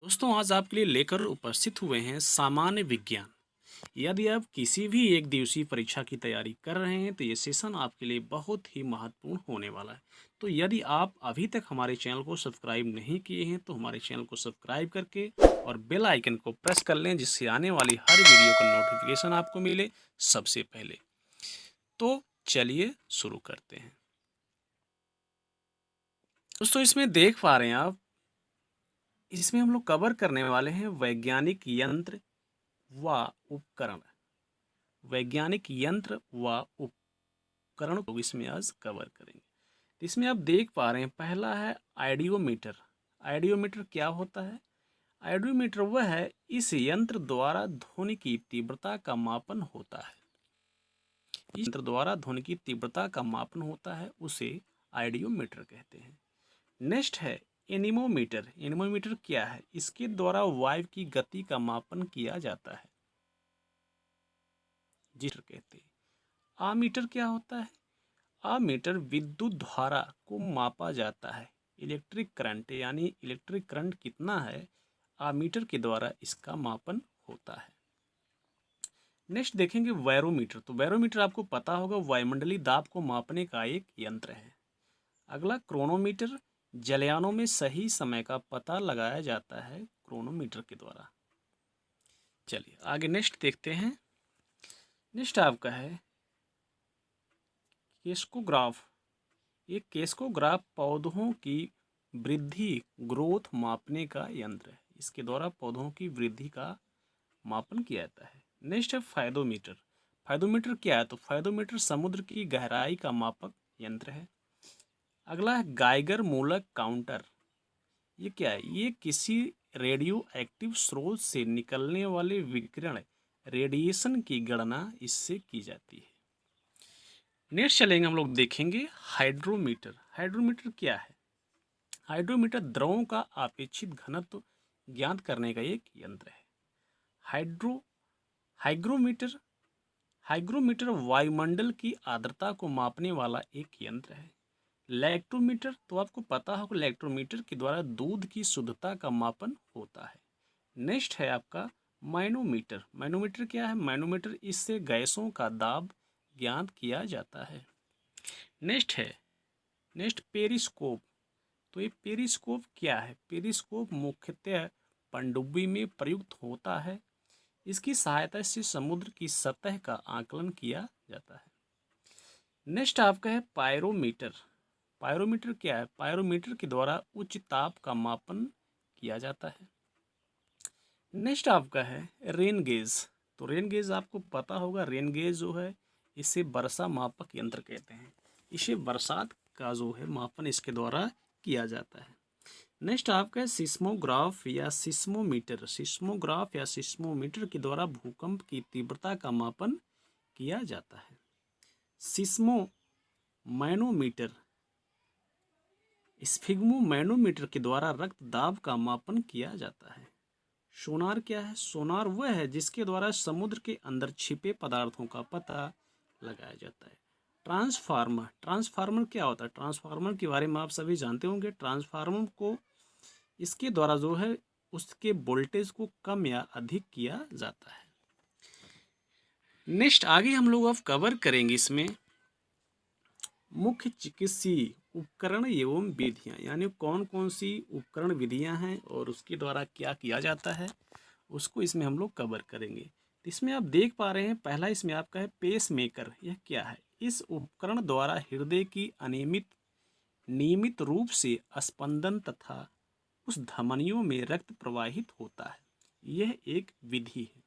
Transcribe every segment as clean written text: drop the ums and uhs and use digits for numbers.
दोस्तों आज आपके लिए लेकर उपस्थित हुए हैं सामान्य विज्ञान। यदि आप किसी भी एक दिवसीय परीक्षा की तैयारी कर रहे हैं तो ये सेशन आपके लिए बहुत ही महत्वपूर्ण होने वाला है। तो यदि आप अभी तक हमारे चैनल को सब्सक्राइब नहीं किए हैं तो हमारे चैनल को सब्सक्राइब करके और बेल आइकन को प्रेस कर लें, जिससे आने वाली हर वीडियो का नोटिफिकेशन आपको मिले सबसे पहले। तो चलिए शुरू करते हैं। दोस्तों इसमें देख पा रहे हैं आप, इसमें हम लोग कवर करने वाले हैं वैज्ञानिक यंत्र व उपकरण। वैज्ञानिक यंत्र व उपकरण को इसमें आज कवर करेंगे। तो इसमें आप देख पा रहे हैं, पहला है आइडियोमीटर। आइडियोमीटर क्या होता है? आइडियोमीटर वह है, इस यंत्र द्वारा ध्वनि की तीव्रता का मापन होता है। इस यंत्र द्वारा ध्वनि की तीव्रता का मापन होता है, उसे आइडियोमीटर कहते हैं। नेक्स्ट है एनीमोमीटर। एनीमोमीटर क्या है? इसके द्वारा वायु की गति का मापन किया जाता है, जिसे कहते हैं। आमीटर क्या होता है? आमीटर विद्युत धारा को मापा जाता है। इलेक्ट्रिक करंट यानी इलेक्ट्रिक करंट कितना है, आमीटर के द्वारा इसका मापन होता है। नेक्स्ट देखेंगे बैरोमीटर। तो बैरोमीटर आपको पता होगा, वायुमंडलीय दाब को मापने का एक यंत्र है। अगला क्रोनोमीटर। जलयानों में सही समय का पता लगाया जाता है क्रोनोमीटर के द्वारा। चलिए आगे नेक्स्ट देखते हैं। नेक्स्ट आपका है केस्कोग्राफ। ये केस्कोग्राफ पौधों की वृद्धि ग्रोथ मापने का यंत्र है। इसके द्वारा पौधों की वृद्धि का मापन किया जाता है। नेक्स्ट है फायदोमीटर। फायदोमीटर क्या है? तो फायदोमीटर समुद्र की गहराई का मापक यंत्र है। अगला है गाइगर मूलक काउंटर। ये क्या है? ये किसी रेडियो एक्टिव स्रोत से निकलने वाले विकिरण रेडिएशन की गणना इससे की जाती है। नेक्स्ट चलेंगे, हम लोग देखेंगे हाइड्रोमीटर। हाइड्रोमीटर क्या है? हाइड्रोमीटर द्रवों का अपेक्षित घनत्व ज्ञात करने का एक यंत्र है। हाइग्रोमीटर हाइग्रोमीटर वायुमंडल की आर्द्रता को मापने वाला एक यंत्र है। लैक्टोमीटर, तो आपको पता होगा लैक्टोमीटर के द्वारा दूध की शुद्धता का मापन होता है। नेक्स्ट है आपका मैनोमीटर। मैनोमीटर क्या है? मैनोमीटर, इससे गैसों का दाब ज्ञात किया जाता है। Next periscope. तो ये पेरिस्कोप क्या है? पेरिस्कोप मुख्यतः पनडुब्बी में प्रयुक्त होता है। इसकी सहायता से समुद्र की सतह का आकलन किया जाता है। नेक्स्ट आपका है पायरोमीटर। पायरोमीटर क्या है? पायरोमीटर के द्वारा उच्च ताप का मापन किया जाता है। नेक्स्ट आपका है रेन गेज। तो रेन गेज आपको पता होगा, रेन गेज जो है इसे वर्षा मापक यंत्र कहते हैं। इसे बरसात का जो है मापन इसके द्वारा किया जाता है। नेक्स्ट आपका है सिस्मोग्राफ या सिस्मोमीटर। सिस्मोग्राफ या सिस्मोमीटर के द्वारा भूकंप की तीव्रता का मापन किया जाता है। सिस्मो मैनोमीटर, स्फिग्मो मैनोमीटर के द्वारा रक्त दाब का मापन किया जाता है। सोनार क्या है? सोनार वह है जिसके द्वारा समुद्र के अंदर छिपे पदार्थों का पता लगाया जाता है। ट्रांसफार्मर। ट्रांसफार्मर क्या होता है? ट्रांसफार्मर के बारे में आप सभी जानते होंगे। ट्रांसफार्मर को इसके द्वारा जो है उसके वोल्टेज को कम या अधिक किया जाता है। नेक्स्ट आगे हम लोग अब कवर करेंगे इसमें मुख्य चिकित्सीय उपकरण एवं विधियां, यानी कौन कौन सी उपकरण विधियां हैं और उसके द्वारा क्या किया जाता है, उसको इसमें हम लोग कवर करेंगे। तो इसमें आप देख पा रहे हैं, पहला इसमें आपका है पेस मेकर। यह क्या है? इस उपकरण द्वारा हृदय की नियमित रूप से स्पंदन तथा उस धमनियों में रक्त प्रवाहित होता है। यह एक विधि है।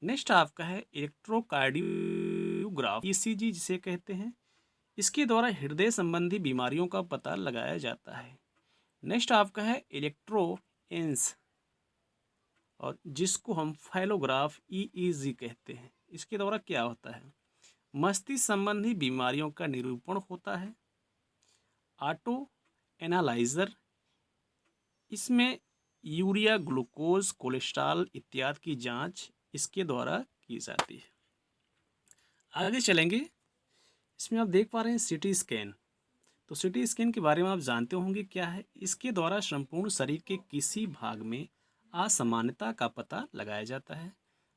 नेक्स्ट आपका है इलेक्ट्रोकार्डियोग्राफ, ईसीजी जिसे कहते हैं। इसके द्वारा हृदय संबंधी बीमारियों का पता लगाया जाता है। नेक्स्ट आपका है इलेक्ट्रोएंस, और जिसको हम फाइलोग्राफ ईईजी कहते हैं। इसके द्वारा क्या होता है? मस्तिष्क संबंधी बीमारियों का निरूपण होता है। ऑटो एनालाइजर, इसमें यूरिया, ग्लूकोज, कोलेस्ट्रॉल इत्यादि की जांच इसके द्वारा की जाती है। आगे चलेंगे, इसमें आप देख पा रहे हैं सीटी स्कैन। तो सीटी स्कैन के बारे में आप जानते होंगे क्या है? इसके द्वारा संपूर्ण शरीर के किसी भाग में असामान्यता का पता लगाया जाता है।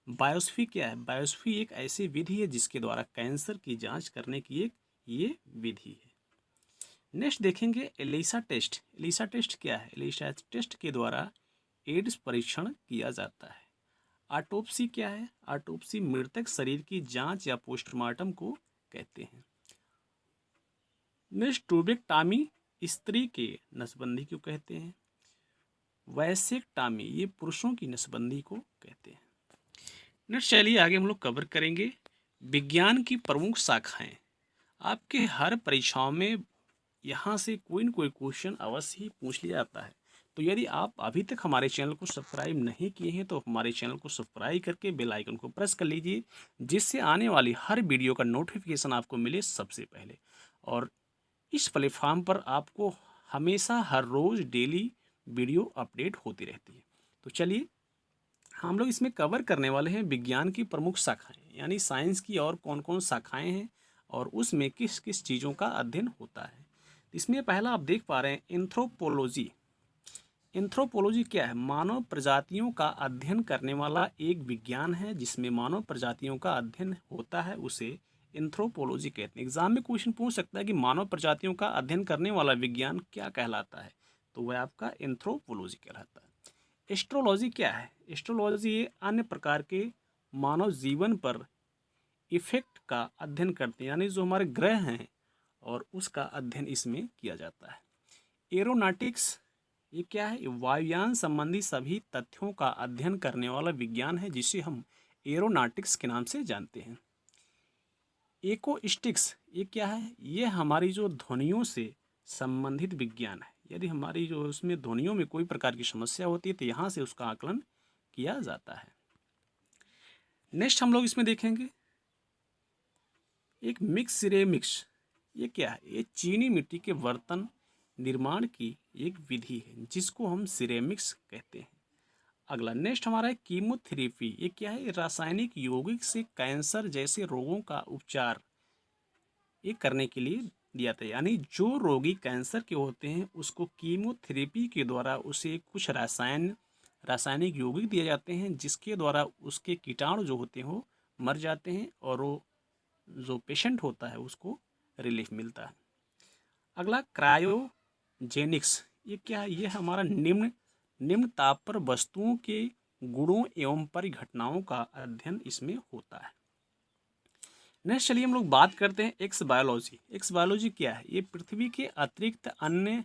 बायोप्सी क्या है? बायोप्सी एक ऐसी विधि है जिसके द्वारा कैंसर की जांच करने की एक ये विधि है। नेक्स्ट देखेंगे एलिसा टेस्ट। एलिसा टेस्ट क्या है? एलिसा टेस्ट के द्वारा एड्स परीक्षण किया जाता है। ऑटोप्सी क्या है? ऑटोप्सी मृतक शरीर की जांच या पोस्टमार्टम को कहते हैं। नेक्स्ट ट्यूबेक्टॉमी स्त्री के नसबंदी को कहते हैं। वैसेक्टॉमी ये पुरुषों की नसबंदी को कहते हैं। नेक्स्ट चलिए आगे हम लोग कवर करेंगे विज्ञान की प्रमुख शाखाएं। आपके हर परीक्षाओं में यहाँ से कोई न कोई क्वेश्चन अवश्य ही पूछ लिया जाता है। तो यदि आप अभी तक हमारे चैनल को सब्सक्राइब नहीं किए हैं तो हमारे चैनल को सब्सक्राइब करके बेल आइकन को प्रेस कर लीजिए, जिससे आने वाली हर वीडियो का नोटिफिकेशन आपको मिले सबसे पहले। और इस प्लेटफॉर्म पर आपको हमेशा हर रोज़ डेली वीडियो अपडेट होती रहती है। तो चलिए हम लोग इसमें कवर करने वाले हैं विज्ञान की प्रमुख शाखाएं, यानी साइंस की और कौन कौन शाखाएं हैं और उसमें किस किस चीज़ों का अध्ययन होता है। इसमें पहला आप देख पा रहे हैं एंथ्रोपोलॉजी। एंथ्रोपोलॉजी क्या है? मानव प्रजातियों का अध्ययन करने वाला एक विज्ञान है जिसमें मानव प्रजातियों का अध्ययन होता है, उसे एंथ्रोपोलॉजी कहते हैं। एग्जाम में क्वेश्चन पूछ सकता है कि मानव प्रजातियों का अध्ययन करने वाला विज्ञान क्या कहलाता है, तो वह आपका एंथ्रोपोलॉजी कहलाता है। एस्ट्रोलॉजी क्या है? एस्ट्रोलॉजी ये अन्य प्रकार के मानव जीवन पर इफेक्ट का अध्ययन करते हैं, यानी जो हमारे ग्रह हैं और उसका अध्ययन इसमें किया जाता है। एरोनॉटिक्स ये क्या है? वायुयान संबंधी सभी तथ्यों का अध्ययन करने वाला विज्ञान है जिसे हम एरोनॉटिक्स के नाम से जानते हैं। एकोस्टिक्स ये क्या है? ये हमारी जो ध्वनियों से संबंधित विज्ञान है। यदि हमारी जो उसमें ध्वनियों में कोई प्रकार की समस्या होती है तो यहाँ से उसका आकलन किया जाता है। नेक्स्ट हम लोग इसमें देखेंगे एक मिक्स सिरेमिक्स। ये क्या है? ये चीनी मिट्टी के बर्तन निर्माण की एक विधि है जिसको हम सिरेमिक्स कहते हैं। अगला नेक्स्ट हमारा है कीमोथेरेपी। ये क्या है? रासायनिक यौगिक से कैंसर जैसे रोगों का उपचार ये करने के लिए दिया था, यानी जो रोगी कैंसर के होते हैं उसको कीमोथेरेपी के द्वारा उसे कुछ रासायनिक यौगिक दिए जाते हैं जिसके द्वारा उसके कीटाणु जो होते हैं वो मर जाते हैं और वो जो पेशेंट होता है उसको रिलीफ मिलता है। अगला क्रायोजेनिक्स। ये क्या है? ये हमारा निम्न ताप पर वस्तुओं के गुणों एवं परिघटनाओं का अध्ययन इसमें होता है। नेक्स्ट चलिए हम लोग बात करते हैं एक्स बायोलॉजी। एक्स बायोलॉजी क्या है? ये पृथ्वी के अतिरिक्त अन्य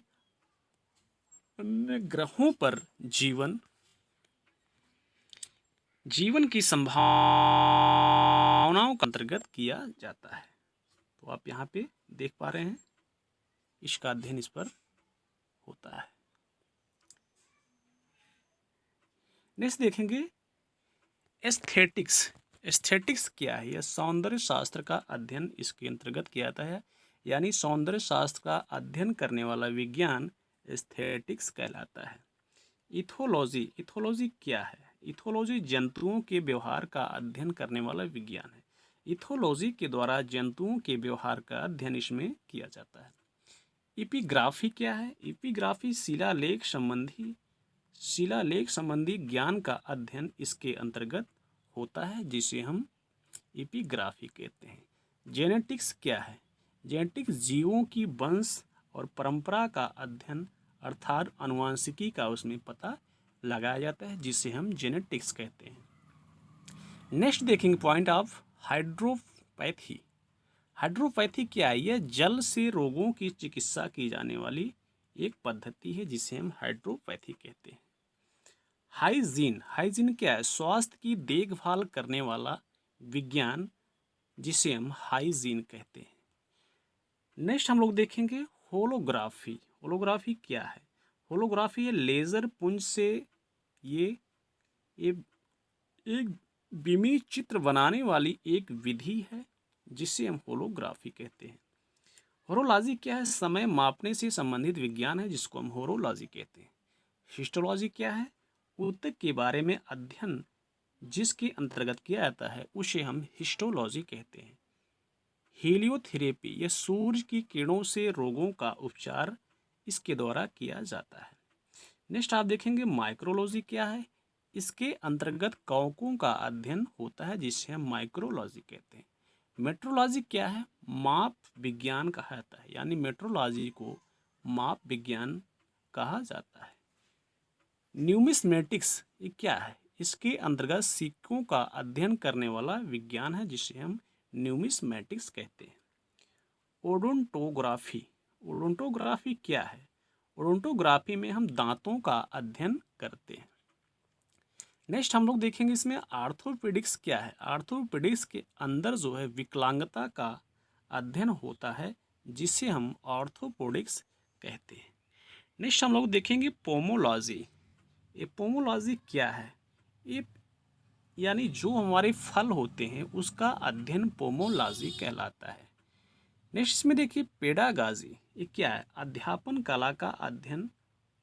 ग्रहों पर जीवन की संभावनाओं का अंतर्गत किया जाता है। तो आप यहाँ पे देख पा रहे हैं इसका अध्ययन इस पर होता है। नेक्स्ट देखेंगे एस्थेटिक्स। एस्थेटिक्स क्या है? यह सौंदर्य शास्त्र का अध्ययन इसके अंतर्गत किया जाता है, यानी सौंदर्य शास्त्र का अध्ययन करने वाला विज्ञान एस्थेटिक्स कहलाता है। इथोलॉजी। इथोलॉजी क्या है? इथोलॉजी जंतुओं के व्यवहार का अध्ययन करने वाला विज्ञान है। इथोलॉजी के द्वारा जंतुओं के व्यवहार का अध्ययन इसमें किया जाता है। इपिग्राफी क्या है? इपिग्राफी शिलालेख संबंधी ज्ञान का अध्ययन इसके अंतर्गत होता है जिसे हम इपिग्राफी कहते हैं। जेनेटिक्स क्या है? जेनेटिक्स जीवों की वंश और परंपरा का अध्ययन अर्थात आनुवंशिकी का उसमें पता लगाया जाता है जिसे हम जेनेटिक्स कहते हैं। नेक्स्ट देखेंगे पॉइंट ऑफ हाइड्रोपैथी। हाइड्रोपैथी क्या है? यह जल से रोगों की चिकित्सा की जाने वाली एक पद्धति है जिसे हम हाइड्रोपैथी कहते हैं। हाइजीन। हाइजीन क्या है? स्वास्थ्य की देखभाल करने वाला विज्ञान जिसे हम हाइजीन कहते हैं। नेक्स्ट हम लोग देखेंगे होलोग्राफी। होलोग्राफी क्या है? होलोग्राफी ये लेजर पुंज से ये एक बिमी चित्र बनाने वाली एक विधि है जिसे हम होलोग्राफी कहते हैं। होरोलॉजी क्या है? समय मापने से संबंधित विज्ञान है जिसको हम होरोलॉजी कहते हैं। हिस्टोलॉजी क्या है? ऊतक के बारे में अध्ययन जिसके अंतर्गत किया जाता है उसे हम हिस्टोलॉजी कहते हैं। हीलियोथेरेपी यह सूर्य की किरणों से रोगों का उपचार इसके द्वारा किया जाता है। नेक्स्ट आप देखेंगे माइक्रोलॉजी क्या है? इसके अंतर्गत कवकों का अध्ययन होता है जिसे हम माइक्रोलॉजी कहते हैं। मेट्रोलॉजी क्या है? माप विज्ञान कहा जाता है, यानी मेट्रोलॉजी को माप विज्ञान कहा जाता है। न्यूमिस्मेटिक्स ये क्या है? इसके अंतर्गत सिक्कों का अध्ययन करने वाला विज्ञान है जिसे हम न्यूमिस्मेटिक्स कहते हैं। ओडोंटोग्राफी, ओडोंटोग्राफी क्या है? ओडोंटोग्राफी में हम दांतों का अध्ययन करते हैं। नेक्स्ट हम लोग देखेंगे इसमें आर्थोपेडिक्स क्या है। आर्थोपेडिक्स के अंदर जो है विकलांगता का अध्ययन होता है जिसे हम ऑर्थोपोडिक्स कहते हैं। नेक्स्ट हम लोग देखेंगे पोमोलॉजी। ये पोमोलॉजी क्या है? ये यानी जो हमारे फल होते हैं उसका अध्ययन पोमोलॉजी कहलाता है। नेक्स्ट इसमें देखिए पेडागाजी, ये क्या है? अध्यापन कला का अध्ययन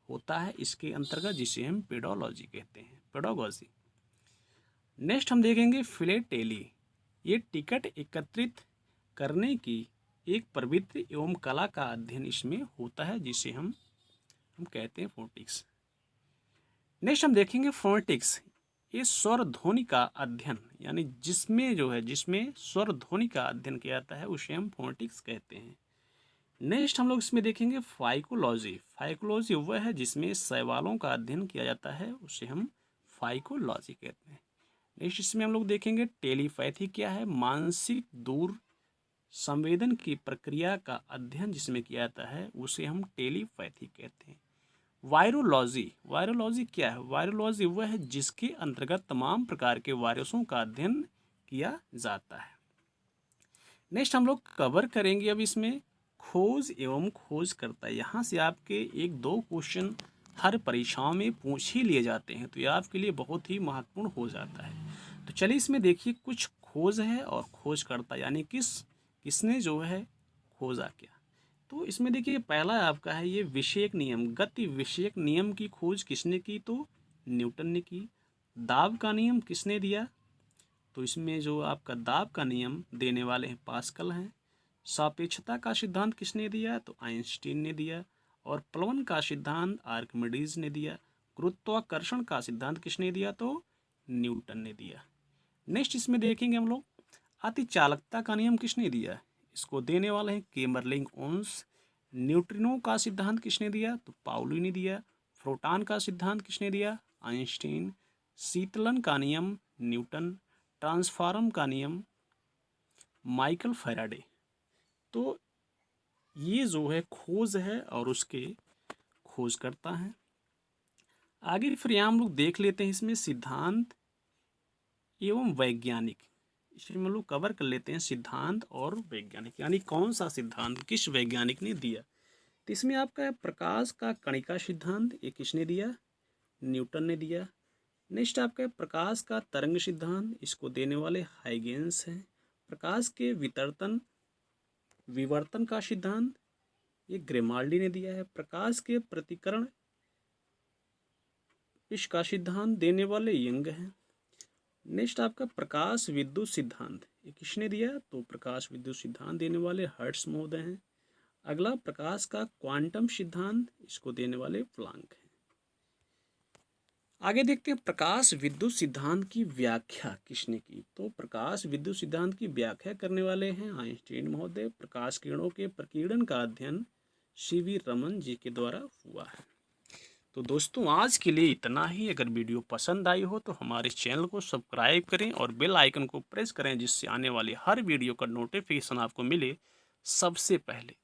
होता है इसके अंतर्गत जिसे हम पेडोलॉजी कहते हैं, पेडागोजी। नेक्स्ट हम देखेंगे फिलेटेली, ये टिकट एकत्रित करने की एक प्रवृत्ति एवं कला का अध्ययन इसमें होता है जिसे हम कहते हैं फोनेटिक्स। नेक्स्ट हम देखेंगे फोनेटिक्स, ये स्वर ध्वनि का अध्ययन, यानी जिसमें स्वर ध्वनि का अध्ययन किया जाता है उसे हम फोनेटिक्स कहते हैं। नेक्स्ट हम लोग इसमें देखेंगे फाइकोलॉजी। फाइकोलॉजी वह है जिसमें शैवालों का अध्ययन किया जाता है उसे हम फाइकोलॉजी कहते हैं। नेक्स्ट इसमें हम लोग देखेंगे टेलीपैथी क्या है? मानसिक दूर संवेदन की प्रक्रिया का अध्ययन जिसमें किया जाता है उसे हम टेलीपैथी कहते हैं। वायरोलॉजी, वायरोलॉजी क्या है? वायरोलॉजी वह है जिसके अंतर्गत तमाम प्रकार के वायरसों का अध्ययन किया जाता है। नेक्स्ट हम लोग कवर करेंगे अब इसमें खोज एवं खोजकर्ता। यहाँ से आपके 1-2 क्वेश्चन हर परीक्षाओं में पूछ ही लिए जाते हैं, तो ये आपके लिए बहुत ही महत्वपूर्ण हो जाता है। तो चलिए इसमें देखिए कुछ खोज है और खोजकर्ता, यानी किसने जो है खोजा क्या। तो इसमें देखिए पहला आपका है ये विषयक नियम, गति विषयक नियम की खोज किसने की? तो न्यूटन ने की। दाब का नियम किसने दिया? तो इसमें जो आपका दाब का नियम देने वाले हैं पास्कल हैं। सापेक्षता का सिद्धांत किसने दिया? तो आइंस्टीन ने दिया। और प्लवन का सिद्धांत आर्किमिडीज ने दिया। गुरुत्वाकर्षण का सिद्धांत किसने दिया? तो न्यूटन ने दिया। नेक्स्ट इसमें देखेंगे हम लोग अतिचालकता का नियम किसने दिया? इसको देने वाले हैं केमरलिंग ओन्स। न्यूट्रिनो का सिद्धांत किसने दिया? तो पाउली ने दिया। प्रोटॉन का सिद्धांत किसने दिया? आइंस्टीन। शीतलन का नियम न्यूटन। ट्रांसफॉर्म का नियम माइकल फैराडे। तो ये जो है खोज है और उसके खोजकर्ता हैं। आगे फिर यहाँ हम लोग देख लेते हैं इसमें सिद्धांत एवं वैज्ञानिक, इसमें हम लोग कवर कर लेते हैं सिद्धांत और वैज्ञानिक, यानी कौन सा सिद्धांत किस वैज्ञानिक ने दिया। तो इसमें आपका प्रकाश का कणिका सिद्धांत, ये किसने दिया? न्यूटन ने दिया। नेक्स्ट आपका प्रकाश का तरंग सिद्धांत, इसको देने वाले हाइगेंस हैं। प्रकाश के विवर्तन का सिद्धांत, ये ग्रेमाल्डी ने दिया है। प्रकाश के प्रतिकरण इसका सिद्धांत देने वाले यंग हैं। नेक्स्ट आपका प्रकाश विद्युत सिद्धांत, ये किसने दिया? तो प्रकाश विद्युत सिद्धांत देने वाले हर्ट्ज महोदय हैं। अगला प्रकाश का क्वांटम सिद्धांत, इसको देने वाले प्लांक हैं। आगे देखते हैं प्रकाश विद्युत सिद्धांत की व्याख्या किसने की? तो प्रकाश विद्युत सिद्धांत की व्याख्या करने वाले हैं आइंस्टीन महोदय। प्रकाश किरणों के प्रकीर्णन का अध्ययन सीवी रमन जी के द्वारा हुआ है। तो दोस्तों आज के लिए इतना ही। अगर वीडियो पसंद आई हो तो हमारे चैनल को सब्सक्राइब करें और बेल आइकन को प्रेस करें जिससे आने वाली हर वीडियो का नोटिफिकेशन आपको मिले सबसे पहले।